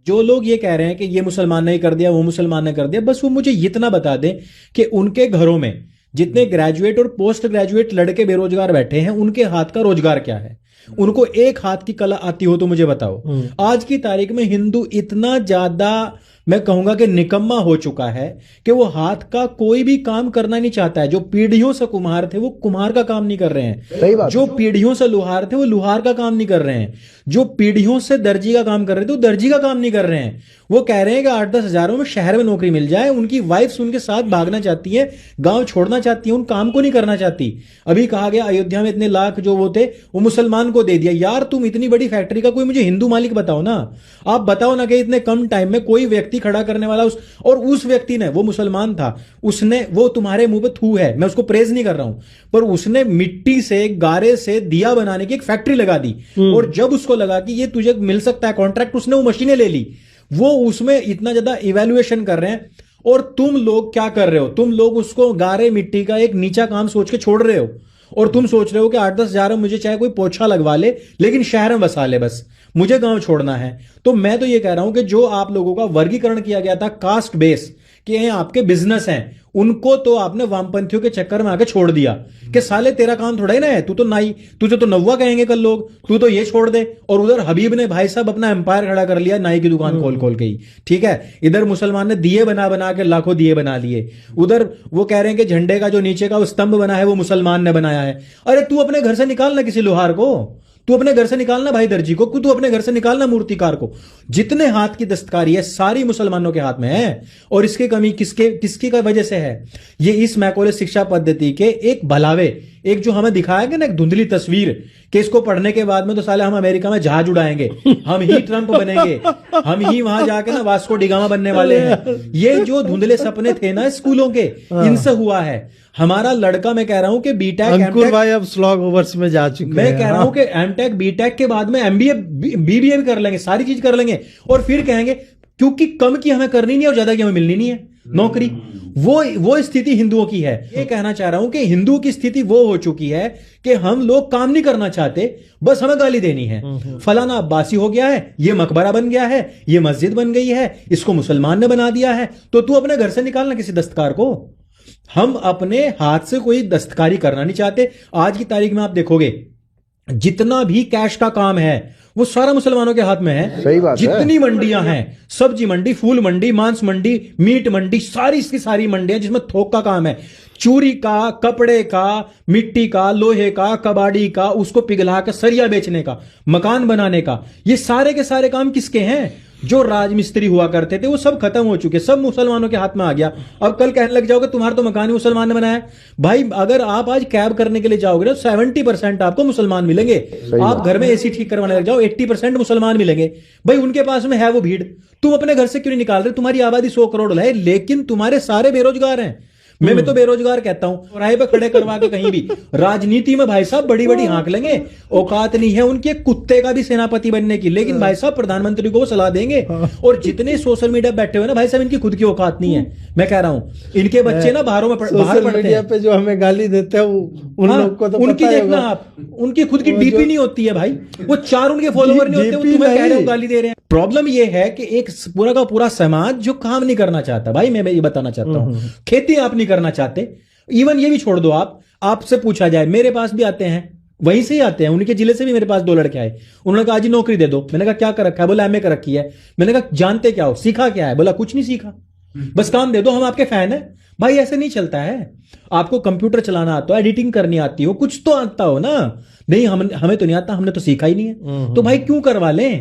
जो लोग ये कह रहे हैं कि ये मुसलमान ने कर दिया, वो मुसलमान ने कर दिया, बस वो मुझे इतना बता दें कि उनके घरों में जितने ग्रेजुएट और पोस्ट ग्रेजुएट लड़के बेरोजगार बैठे हैं, उनके हाथ का रोजगार क्या है? उनको एक हाथ की कला आती हो तो मुझे बताओ। आज की तारीख में हिंदू इतना ज्यादा, मैं कहूंगा कि निकम्मा हो चुका है कि वो हाथ का कोई भी काम करना नहीं चाहता है। जो पीढ़ियों से कुम्हार थे वो कुम्हार का काम नहीं कर रहे हैं, जो पीढ़ियों से लुहार थे वो लुहार का काम नहीं कर रहे हैं, जो पीढ़ियों से दर्जी का काम कर रहे थे वो दर्जी का काम नहीं कर रहे हैं। वो कह रहे हैं कि 8-10 हजारों में शहर में नौकरी मिल जाए। उनकी वाइफ्स उनके साथ भागना चाहती है, गांव छोड़ना चाहती है, उन काम को नहीं करना चाहती। अभी कहा गया अयोध्या में इतने लाख जो वो थे वो मुसलमान को दे दिया। यार तुम इतनी बड़ी फैक्ट्री का कोई मुझे हिंदू मालिक बताओ ना। आप बताओ ना कि इतने कम टाइम में कोई व्यक्ति खड़ा करने वाला उस व्यक्ति ने, वो मुसलमान था, उसने, वो तुम्हारे मुंह पे थू है, मैं उसको प्रेज नहीं कर रहा हूं, पर उसने मिट्टी से, गारे से दिया बनाने की एक फैक्ट्री लगा दी। और जब उसको लगा कि ये तुझे मिल सकता है कॉन्ट्रैक्ट, उसने वो मशीनें ले ली। वो उसमें इतना ज्यादा इवैल्यूएशन कर रहे हैं। और तुम लोग क्या कर रहे हो? तुम लोग उसको गारे मिट्टी का एक नीचा काम सोच के छोड़ रहे हो। और तुम सोच रहे हो कि 8-10 हजार मुझे चाहे कोई पोछा लगवा ले लेकिन शहर में बसा ले, बस मुझे गांव छोड़ना है। तो मैं तो ये कह रहा हूं कि जो आप लोगों का वर्गीकरण किया गया था कास्ट बेस कि ये आपके बिजनेस हैं, उनको तो आपने वामपंथियों के चक्कर में आके छोड़ दिया कि साले तेरा काम थोड़ा ही ना है, तू तो नाई, तुझे तो नव्वा कहेंगे कल लोग, तू तो ये छोड़ दे। और उधर हबीब ने भाई साहब अपना एम्पायर खड़ा कर लिया नाई की दुकान खोल खोल के ही, ठीक है। इधर मुसलमान ने दिए बना बना के लाखों दिए बना लिए। उधर वो कह रहे हैं कि झंडे का जो नीचे का वो स्तंभ बना है वो मुसलमान ने बनाया है। अरे तू अपने घर से निकालना किसी लोहार को, तू अपने घर से निकालना भाई दर्जी को, तू अपने घर से निकालना मूर्तिकार को। जितने हाथ की दस्तकारी है सारी मुसलमानों के हाथ में है। और इसकी कमी किसकी वजह से है? ये इस मैकोले शिक्षा पद्धति के एक भलावे, एक जो हमें दिखाया गया ना एक धुंधली तस्वीर कि इसको पढ़ने के बाद में तो साले हम अमेरिका में जहाज उड़ाएंगे, हम ही ट्रंप बनेंगे, हम ही वहां जाके ना वास्को डिगामा बनने वाले हैं। ये जो धुंधले सपने थे ना स्कूलों के, इनसे हुआ है। हमारा लड़का, मैं कह रहा हूं कि बीटेक, अंकुर भाई अब स्लॉग ओवर्स में जा चुके हैं। मैं कह रहा हूं कि एमटेक बीटेक के बाद में एमबीए बीबीए भी कर लेंगे, सारी चीज कर लेंगे। और फिर कहेंगे क्योंकि कम की हमें करनी नहीं है और ज्यादा की हमें मिलनी नहीं है नौकरी। वो स्थिति हिंदुओं की है। ये कहना चाह रहा हूं कि हिंदुओं की स्थिति वो हो चुकी है कि हम लोग काम नहीं करना चाहते, बस हमें गाली देनी है। फलाना अब्बासी हो गया है, ये मकबरा बन गया है, ये मस्जिद बन गई है, इसको मुसलमान ने बना दिया है, तो तू अपने घर से निकालना किसी दस्तकार को। हम अपने हाथ से कोई दस्तकारी करना नहीं चाहते। आज की तारीख में आप देखोगे जितना भी कैश का काम है वो सारा मुसलमानों के हाथ में है। सही बात जितनी मंडियां हैं, सब्जी मंडी, फूल मंडी, मांस मंडी, मीट मंडी, सारी की सारी मंडियां जिसमें थोक का काम है, चूरी का, कपड़े का, मिट्टी का, लोहे का, कबाड़ी का, उसको पिघला कर सरिया बेचने का, मकान बनाने का, ये सारे के सारे काम किसके हैं? जो राजमिस्त्री हुआ करते थे वो सब खत्म हो चुके, सब मुसलमानों के हाथ में आ गया। अब कल कहने लग जाओगे तुम्हारा तो मकान ही मुसलमान ने बनाया। भाई अगर आप आज कैब करने के लिए जाओगे ना 70% आपको मुसलमान मिलेंगे। आप घर में एसी ठीक करवाने लग जाओ 80% मुसलमान मिलेंगे। भाई उनके पास में है वो भीड़। तुम अपने घर से क्यों नहीं निकाल रहे? तुम्हारी आबादी 100 करोड़ है लेकिन तुम्हारे सारे बेरोजगार हैं। मैं तो बेरोजगार कहता हूं, चौराहे पे खड़े करवा के कहीं भी। राजनीति में भाई साहब बड़ी बड़ी हाँक लेंगे, औकात नहीं है उनके कुत्ते का भी सेनापति बनने की, लेकिन भाई साहब प्रधानमंत्री को वो सलाह देंगे। और जितने सोशल मीडिया बैठे हुए ना भाई साहब, इनकी खुद की औकात नहीं है। मैं कह रहा हूं इनके बच्चे ना बाहर पढ़ते हैं पे जो हमें गाली देते हैं उन लोग को तो उनकी देखना आप, उनकी खुद की डीपी नहीं होती है भाई, वो 4 उनके फॉलोवर नहीं होते, वो तुम्हें कह रहे हो गाली दे रहे हैं। प्रॉब्लम ये है कि एक पूरा का पूरा समाज जो काम नहीं करना चाहता। भाई मैं ये बताना चाहता हूं, खेती आप नहीं करना चाहते, इवन ये भी छोड़ दो। आपसे पूछा जाए, मेरे पास भी आते हैं, वहीं से ही आते हैं, उनके जिले से भी मेरे पास 2 लड़के आए। उन्होंने कहा जी नौकरी दे दो। मैंने कहा क्या कर रखा है? बोला एमए कर रखी है। मैंने कहा जानते क्या हो, सीखा क्या है? बोला कुछ नहीं सीखा, बस काम दे दो, हम आपके फैन है। भाई ऐसे नहीं चलता है। आपको कंप्यूटर चलाना आता हो, एडिटिंग करनी आती हो, कुछ तो आता हो ना। नहीं हमें तो नहीं आता, हमने तो सीखा ही नहीं है। तो भाई क्यों करवा लें?